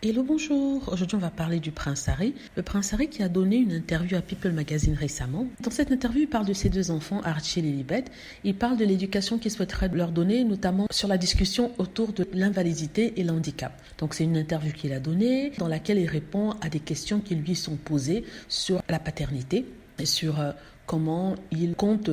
Hello, bonjour. Aujourd'hui, on va parler du prince Harry. Le prince Harry qui a donné une interview à People Magazine récemment. Dans cette interview, il parle de ses deux enfants, Archie et Lilibet. Il parle de l'éducation qu'il souhaiterait leur donner, notamment sur la discussion autour de l'invalidité et l'handicap. Donc, c'est une interview qu'il a donnée dans laquelle il répond à des questions qui lui sont posées sur la paternité et sur comment il compte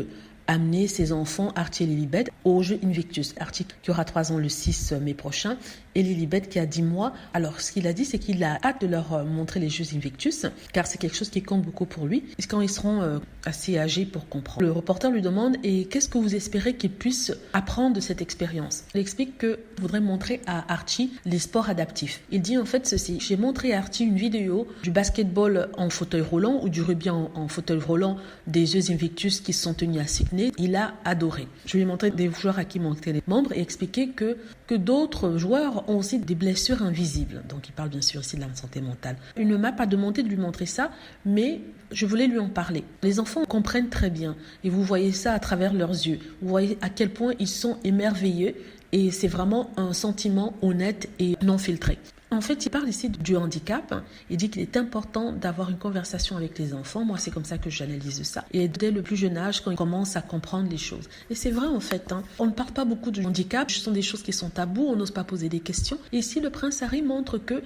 amener ses enfants, Archie et Lilibet, au jeu Invictus. Archie qui aura 3 ans le 6 mai prochain et Lilibet qui a 10 mois. Alors, ce qu'il a dit, c'est qu'il a hâte de leur montrer les jeux Invictus, car c'est quelque chose qui compte beaucoup pour lui, quand ils seront assez âgés pour comprendre. Le reporter lui demande « Et qu'est-ce que vous espérez qu'ils puissent apprendre de cette expérience ?» Il explique qu'il voudrait montrer à Archie les sports adaptifs. Il dit en fait ceci: « J'ai montré à Archie une vidéo du basketball en fauteuil roulant ou du rugby en fauteuil roulant des jeux Invictus qui sont tenus à Sydney. Il a adoré. Je lui ai montré des joueurs à qui manquaient les membres et expliqué que d'autres joueurs ont aussi des blessures invisibles. » Donc il parle bien sûr ici de la santé mentale. Il ne m'a pas demandé de lui montrer ça, mais je voulais lui en parler. Les enfants comprennent très bien et vous voyez ça à travers leurs yeux. Vous voyez à quel point ils sont émerveillés et c'est vraiment un sentiment honnête et non filtré. En fait, il parle ici du handicap. Il dit qu'il est important d'avoir une conversation avec les enfants. Moi, c'est comme ça que j'analyse ça. Et dès le plus jeune âge, quand ils commencent à comprendre les choses. Et c'est vrai, en fait. On ne parle pas beaucoup du handicap. Ce sont des choses qui sont tabous. On n'ose pas poser des questions. Et ici, le prince Harry montre que,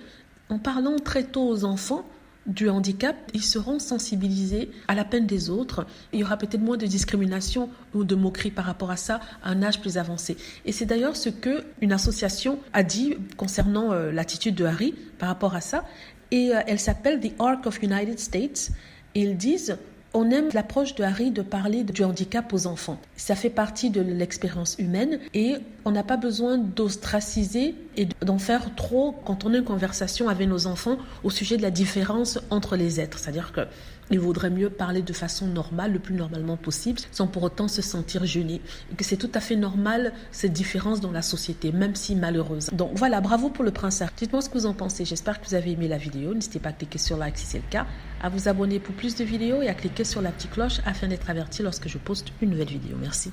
en parlant très tôt aux enfants du handicap, ils seront sensibilisés à la peine des autres. Il y aura peut-être moins de discrimination ou de moquerie par rapport à ça à un âge plus avancé. Et c'est d'ailleurs ce qu'une association a dit concernant l'attitude de Harry par rapport à ça. Et elle s'appelle The Arc of United States. Et ils disent: on aime l'approche de Harry de parler du handicap aux enfants. Ça fait partie de l'expérience humaine et on n'a pas besoin d'ostraciser et d'en faire trop quand on a une conversation avec nos enfants au sujet de la différence entre les êtres. C'est-à-dire qu'il vaudrait mieux parler de façon normale, le plus normalement possible, sans pour autant se sentir gêné. Et que c'est tout à fait normal, cette différence dans la société, même si malheureuse. Donc voilà, bravo pour le prince Harry. Dites-moi ce que vous en pensez. J'espère que vous avez aimé la vidéo. N'hésitez pas à cliquer sur like si c'est le cas, à vous abonner pour plus de vidéos et à cliquer sur la petite cloche afin d'être averti lorsque je poste une nouvelle vidéo. Merci.